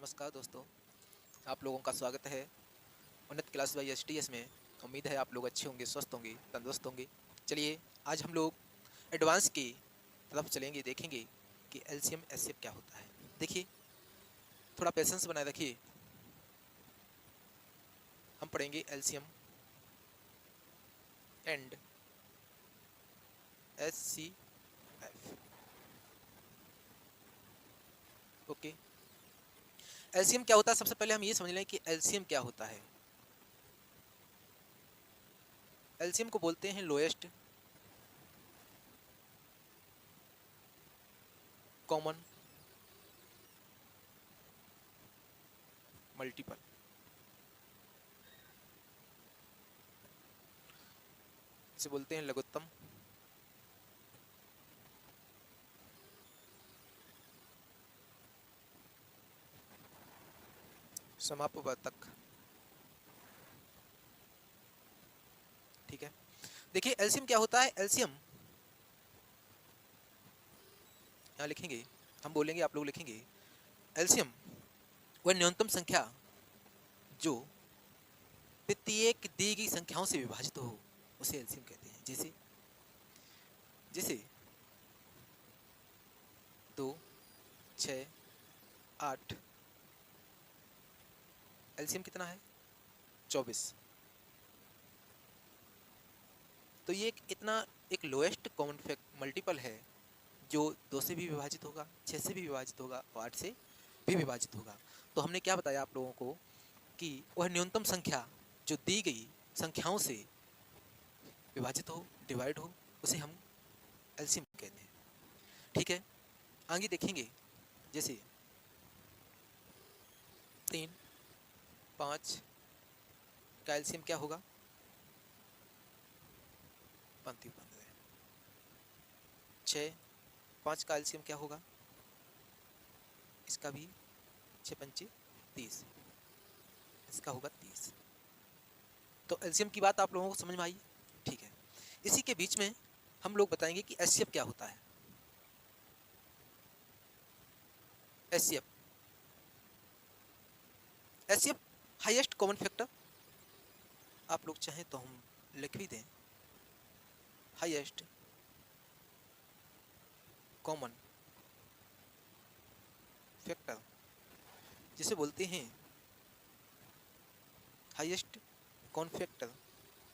नमस्कार दोस्तों, आप लोगों का स्वागत है उन्नत क्लास बाई एचटीएस में। उम्मीद है आप लोग अच्छे होंगे, स्वस्थ होंगे, तंदुरुस्त होंगे। चलिए आज हम लोग एडवांस की तरफ चलेंगे, देखेंगे कि एलसीएम एचसीएफ क्या होता है। देखिए, थोड़ा पेशेंस बनाए रखिए। हम पढ़ेंगे LCM and HCF. Okay, LCM क्या होता है? सबसे पहले हम ये समझ लें कि एलसीएम क्या होता है। एलसीएम को बोलते हैं लोएस्ट कॉमन मल्टीपल। इसे बोलते हैं लघुत्तम समापवर्तक। ठीक है, देखिए एलसीएम क्या होता है। एलसीएम यहाँ लिखेंगे, हम बोलेंगे, आप लोग लिखेंगे। एलसीएम वह न्यूनतम संख्या जो प्रत्येक दी गई संख्याओं से विभाजित हो, उसे एलसीएम कहते हैं। जैसे जैसे 2, 6, 8। एलसीएम कितना है? 24। तो ये एक लोएस्ट कॉमन मल्टीपल है जो 2 से भी विभाजित होगा, 6 से भी विभाजित होगा और 8 से भी विभाजित होगा। तो हमने क्या बताया आप लोगों को कि वह न्यूनतम संख्या जो दी गई संख्याओं से विभाजित हो, डिवाइड हो, उसे हम एलसीएम कहते हैं। ठीक है, आगे देखेंगे। जैसे 3, 5 का एलसीएम क्या होगा? 15। 6, 5 का एलसीएम क्या होगा? इसका भी 6 पंचे 30, इसका होगा 30। तो एलसीएम की बात आप लोगों को समझ में आई? ठीक है, इसी के बीच में हम लोग बताएंगे कि एचसीएफ क्या होता है। HCF HCF highest common factor. आप लोग चाहें तो हम लिख भी दें, हाईएस्ट कॉमन फैक्टर, जिसे बोलते हैं हाईएस्ट कॉमन फैक्टर।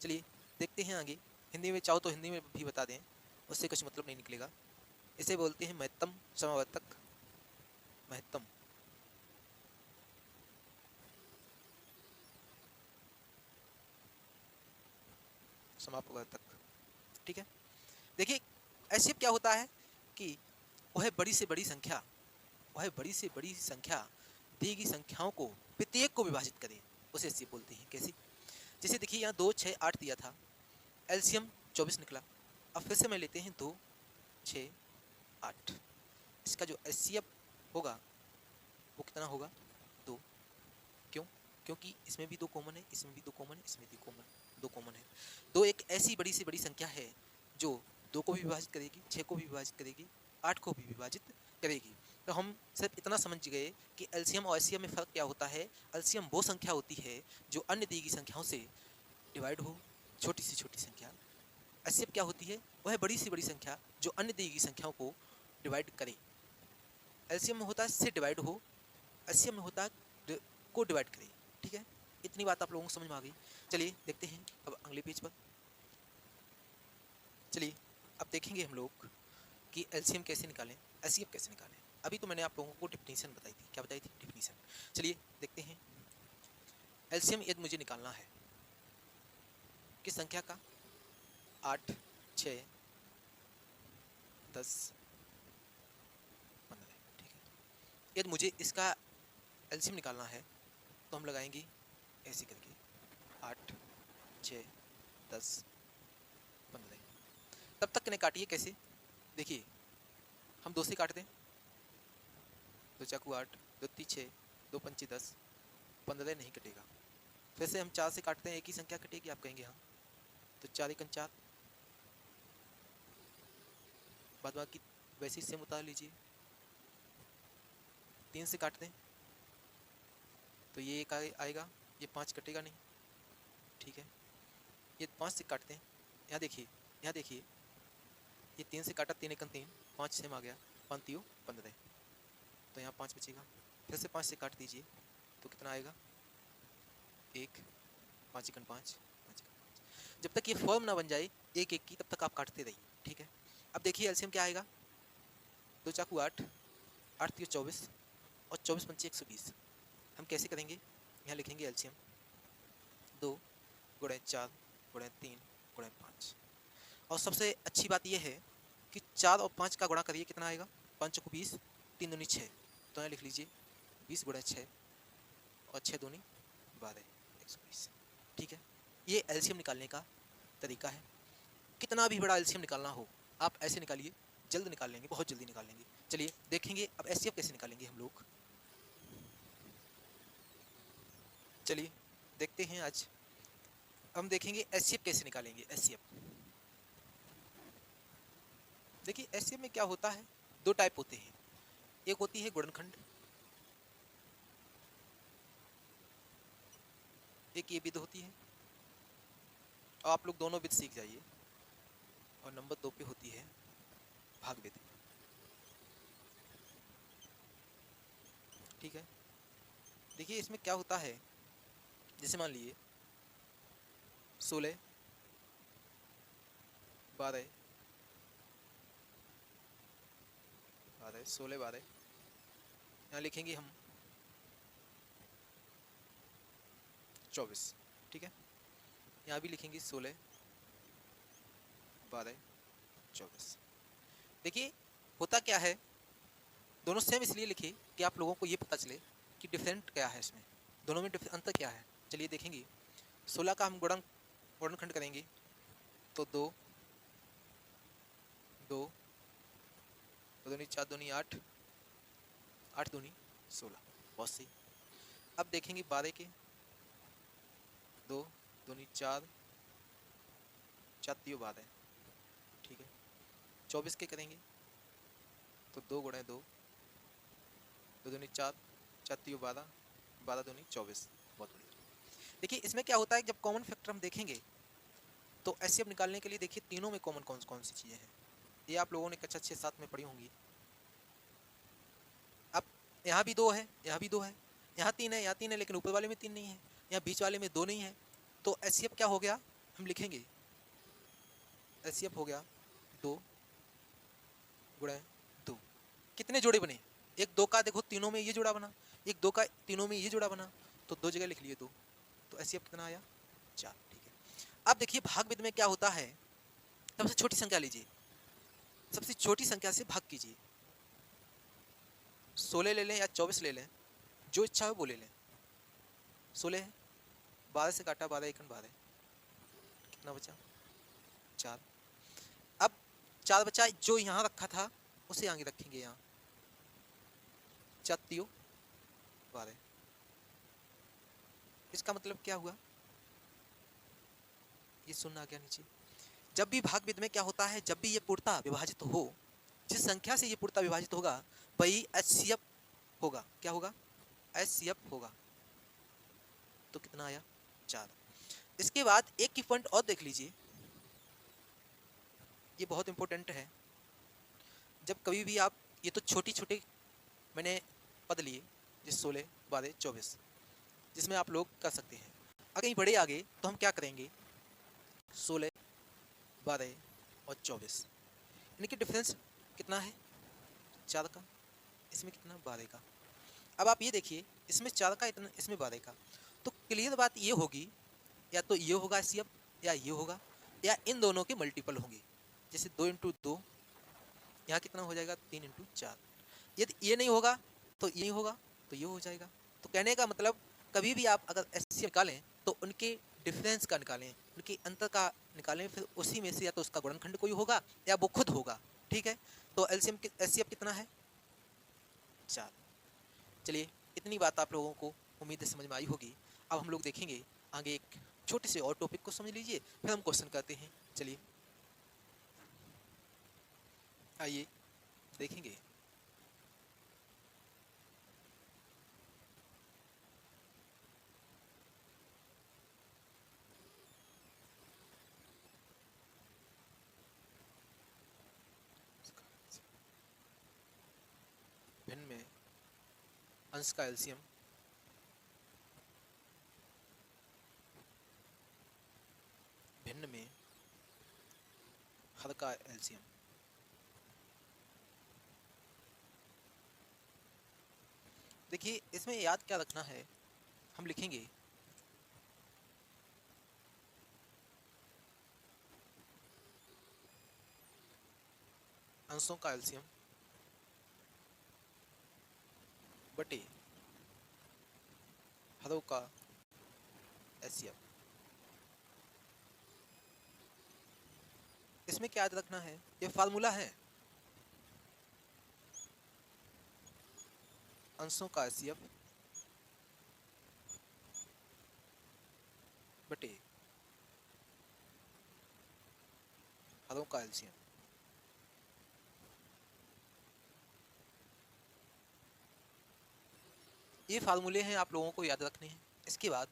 चलिए देखते हैं आगे। हिंदी में चाहो तो हिंदी में भी बता दें, उससे कुछ मतलब नहीं निकलेगा। इसे बोलते हैं महत्तम समावर्तक। महत्तम समापवर्तक। ठीक है, देखिए एचसीएफ क्या होता है कि वह बड़ी से बड़ी संख्या, वह बड़ी से बड़ी संख्या दी गई संख्याओं को प्रत्येक को विभाजित करे, उसे एचसीएफ बोलते हैं। कैसे? जैसे देखिए यहाँ 2, 6, 8 दिया था, एलसीएम 24 निकला। अब फिर से मैं लेते हैं 2, 6, 8। इसका जो एचसीएफ होगा वो कितना होगा? 2। क्यों? क्योंकि इसमें भी 2 कॉमन है, इसमें भी 2 कॉमन है, इसमें भी कॉमन 2 कॉमन है। 2 एक ऐसी बड़ी से बड़ी संख्या है जो 2 को भी विभाजित करेगी, 6 को भी विभाजित करेगी, 8 को भी विभाजित करेगी। तो हम सिर्फ इतना समझ गए कि एलसीएम और एचसीएफ में फ़र्क क्या होता है। एलसीएम वो संख्या होती है जो अन्य दी गई संख्याओं से डिवाइड हो, छोटी से छोटी संख्या। एचसीएफ क्या होती है? वह बड़ी से बड़ी संख्या जो अन्य दी गई संख्याओं को डिवाइड करे। एलसीएम में होता है से डिवाइड हो, एचसीएफ में होता है को डिवाइड करे। ठीक है, इतनी बात आप लोगों को समझ में आ गई। चलिए देखते हैं अब अगले पेज पर। चलिए अब देखेंगे हम लोग कि एलसीएम कैसे निकालें, एचसीएफ कैसे निकालें। अभी तो मैंने आप लोगों को डिफिनीशन बताई थी। क्या बताई थी? डिफिनीशन। चलिए देखते हैं। एलसीएम यदि मुझे निकालना है किस संख्या का? 8, 6, 10, 15। ठीक है, यदि मुझे इसका एलसीएम निकालना है तो हम लगाएंगे ऐसे करके 8, 6, 10, 15। तब तक ने काटिए। कैसे? देखिए, हम 2 से काट दें, 2 चाकू 8, 2 ती 6, 2 पंची 10, 15 नहीं कटेगा। फिर से हम 4 से काटते हैं, एक ही संख्या कटेगी। आप कहेंगे हाँ, तो 4 एकन 4, बाद बाकी वैसे ही सेम उतार लीजिए। 3 से काटते हैं, तो ये एक आएगा, ये 5 कटेगा नहीं, ठीक है। ये 5 से काटते हैं, यहाँ देखिए, यहाँ देखिए, ये 3 से काटा, 3 एकम 3, 5 से आ गया, 5 3 15, तो यहाँ 5 बचेगा। फिर से 5 से काट दीजिए तो कितना आएगा, 1, 5 एकम 5, 5 एकम 5। जब तक ये फॉर्म ना बन जाए 1 1 की, तब तक आप काटते रहिए, ठीक है। अब देखिए एलसीएम क्या आएगा, 2 चाकू 8, 8 3 24 और 24 पंचे 120। हम कैसे करेंगे, यहाँ लिखेंगे एलसीएम 2 गुणे 4 गुणे 3 गुणे 5। और सबसे अच्छी बात यह है कि 4 और 5 का गुणा करिए, कितना आएगा, 5 चौको 20, 3 दूनी 6, तो यहाँ लिख लीजिए 20 गुणे 6 और 6 दूनी 12, 120, ठीक है। ये एलसीएम निकालने का तरीका है। कितना भी बड़ा एलसीएम निकालना हो आप ऐसे निकालिए, जल्द निकाल लेंगे, बहुत जल्दी निकाल लेंगे। चलिए देखेंगे अब एचसीएफ कैसे निकालेंगे हम लोग। चलिए देखते हैं, आज हम देखेंगे एचसीएफ कैसे निकालेंगे। एचसीएफ देखिए, एचसीएफ में क्या होता है, 2 टाइप होते हैं। एक होती है गुणनखंड, एक ये विध होती है, और आप लोग दोनों विध सीख जाइए। और नंबर 2 पे होती है भाग विधि, ठीक है। देखिए इसमें क्या होता है, जैसे मान लीजिए 16 12 12 16 12, यहाँ लिखेंगे हम 24, ठीक है। यहाँ भी लिखेंगे 16 12 24। देखिए होता क्या है, दोनों सेम इसलिए लिखे कि आप लोगों को ये पता चले कि डिफरेंट क्या है, इसमें दोनों में अंतर क्या है। चलिए देखेंगे, 16 का हम गुणनखंड करेंगे तो 2 2 दूनी 4 दूनी 8, 8 दूनी 16, बहुत सही। अब देखेंगे 12 के, 2 दूनी 4, 4 3 12, ठीक है। 24 के करेंगे तो 2 गुणे 2, 2 दूनी 4, 4 3 12, 12 दूनी 24, बहुत बढ़िया। देखिए इसमें क्या होता है, जब कॉमन फैक्टर हम देखेंगे तो एचसीएफ निकालने के लिए देखिए तीनों में कॉमन कौन कौन सी चीज़ें हैं, ये आप लोगों ने कक्षा 6 7 में पढ़ी होंगी। अब यहाँ भी 2 है, यहाँ भी 2 है, यहाँ 3 है, यहाँ 3 है, लेकिन ऊपर वाले में 3 नहीं है, यहाँ बीच वाले में 2 नहीं है। तो एचसीएफ क्या हो गया, हम लिखेंगे एचसीएफ हो गया 2 गुणे 2। कितने जोड़े बने, 1 2 का देखो तीनों में ये जोड़ा बना, 1 2 का तीनों में ये जोड़ा बना, तो 2 जगह लिख लिए 2, तो एचसीएफ कितना आया 4, ठीक है। अब देखिए भाग विधि में क्या होता है, सबसे छोटी संख्या लीजिए, सबसे छोटी संख्या से भाग कीजिए, 16 ले लें या 24 ले लें, जो इच्छा हो वो ले लें। 16 है, 12 से काटा, 12 एकम 12, कितना बचा 4। अब 4 बचा, जो यहाँ रखा था उसे आगे रखेंगे, यहाँ 4 3 12। इसका मतलब क्या हुआ, ये शून्य आ गया नीचे। जब भी भाग विधि में क्या होता है, जब भी ये पूर्णतः विभाजित हो, जिस संख्या से ये पूर्णतः विभाजित होगा वही एचसीएफ होगा। क्या होगा, एचसीएफ होगा। तो कितना आया 4। इसके बाद एक की पॉइंट और देख लीजिए, ये बहुत इंपॉर्टेंट है। जब कभी भी आप, ये तो छोटी छोटे मैंने पद लिए, जिस 16 12 24 जिसमें आप लोग कर सकते हैं। अगर कहीं बड़े आगे तो हम क्या करेंगे, 16 12 और 24, इनकी डिफरेंस कितना है 4 का, इसमें कितना 12 का। अब आप ये देखिए, इसमें 4 का इतना, इसमें 12 का, तो क्लियर बात ये होगी, या तो ये होगा एचसीएफ, या ये होगा, या इन दोनों के मल्टीपल होंगे। जैसे 2 इंटू 2, यहाँ कितना हो जाएगा 3 इंटू 4। यदि ये नहीं होगा तो ये नहीं होगा, तो ये हो जाएगा। तो कहने का मतलब, कभी भी आप अगर एचसीएफ निकालें तो उनके डिफरेंस का निकालें, उनके अंतर का निकालें, फिर उसी में से या तो उसका गुणनखंड कोई होगा या वो खुद होगा, ठीक है। तो एलसीएम एचसीएफ कितना है 4। चलिए इतनी बात आप लोगों को उम्मीद है समझ में आई होगी। अब हम लोग देखेंगे आगे एक छोटे से और टॉपिक को समझ लीजिए, फिर हम क्वेश्चन करते हैं। चलिए आइए देखेंगे। भिन्न में अंश का एलसीएम भिन्न में हर का एलसीएम। देखिए इसमें याद क्या रखना है, हम लिखेंगे अंशों का एलसीएम बटे हरों का एचसीएफ। इसमें क्या याद रखना है, ये फार्मूला है अंशों का एचसीएफ बटे हरों का एलसीएम। ये फार्मूले हैं, आप लोगों को याद रखने हैं। इसके बाद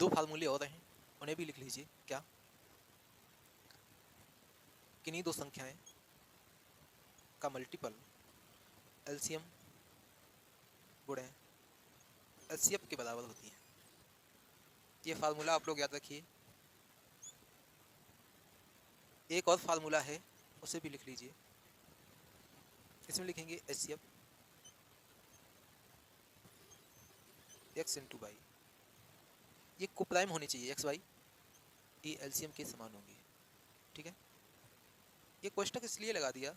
दो फार्मूले और हैं, उन्हें भी लिख लीजिए। क्या, किन्हीं दो संख्याएं का मल्टीपल एलसीएम गुणे एचसीएफ के बराबर होती है। ये फार्मूला आप लोग याद रखिए। एक और फार्मूला है, उसे भी लिख लीजिए। इसमें लिखेंगे एचसीएफ एक्स इंटू वाई। ये कोप्राइम होनी चाहिए, एक्स वाई ये एलसीएम के समान होंगे। ठीक है, ये कोष्टक इसलिए लगा दिया,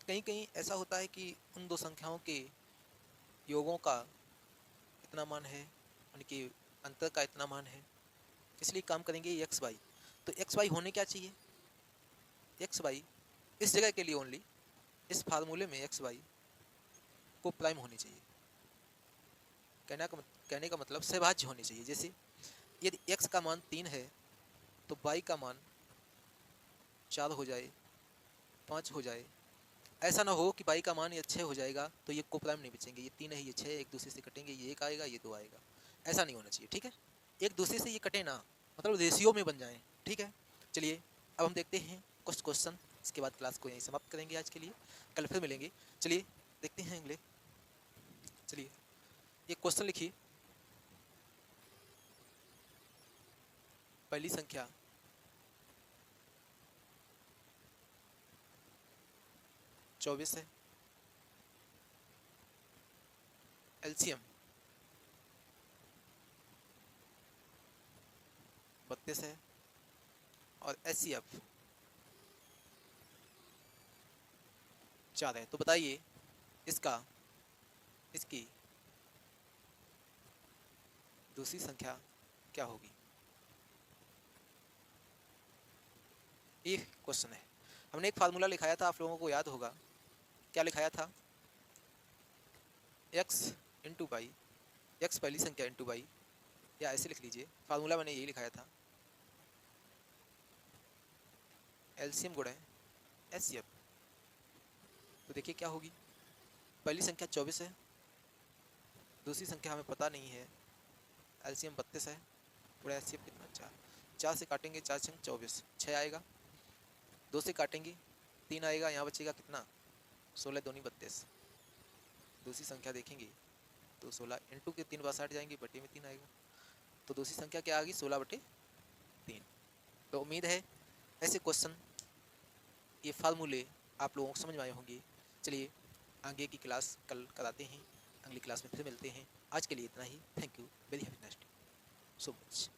कहीं कहीं ऐसा होता है कि उन दो संख्याओं के योगों का इतना मान है, उनके अंतर का इतना मान है, इसलिए काम करेंगे एक्स वाई। तो एक्स वाई होने क्या चाहिए, एक्स वाई इस जगह के लिए ओनली, इस फार्मूले में एक्स वाई को प्राइम होनी चाहिए। कहने का मतलब सहभाज्य होनी चाहिए। जैसे यदि x का मान 3 है तो y का मान 4 हो जाए, 5 हो जाए। ऐसा ना हो कि y का मान ये 6 हो जाएगा तो ये कोप्राइम नहीं बचेंगे, ये 3 है ये 6 एक दूसरे से कटेंगे, ये 1 आएगा ये 2 आएगा। ऐसा नहीं होना चाहिए। ठीक है, एक दूसरे से ये कटे ना, मतलब रेशियो में बन जाएं। ठीक है, चलिए अब हम देखते हैं कुछ क्वेश्चन। इसके बाद क्लास को यहीं समाप्त करेंगे आज के लिए, कल फिर मिलेंगे। चलिए देखते हैं अगले। चलिए ये क्वेश्चन लिखिए। पहली संख्या 24 है, एलसीएम 32 है और एचसीएफ 4 है। तो बताइए इसकी दूसरी संख्या क्या होगी। ये क्वेश्चन है। हमने एक फार्मूला लिखाया था, आप लोगों को याद होगा। क्या लिखाया था, x इंटू वाई, एक्स पहली संख्या इंटू वाई, या ऐसे लिख लीजिए, फार्मूला मैंने यही लिखाया था, एलसीएम गुणे एचसीएफ। तो देखिए क्या होगी, पहली संख्या 24 है, दूसरी संख्या हमें पता नहीं है, एलसीएम 32 है, पूरा एचसीएफ कितना 4। 4 से काटेंगे 4 छंग 24, 6 आएगा। 2 से काटेंगे 3 आएगा, यहाँ बचेगा कितना 16 दूनी 32। दूसरी संख्या देखेंगे तो 16 इंटू के 3 बार 60 जाएंगे, बटे में 3 आएगा। तो दूसरी संख्या क्या आ गई 16 बटे 3। तो उम्मीद है ऐसे क्वेश्चन, ये फार्मूले आप लोगों को समझ में आए होंगे। चलिए आगे की क्लास कल कराते हैं, अगली क्लास में फिर मिलते हैं। आज के लिए इतना ही। Thank you, very have a nice day, so much.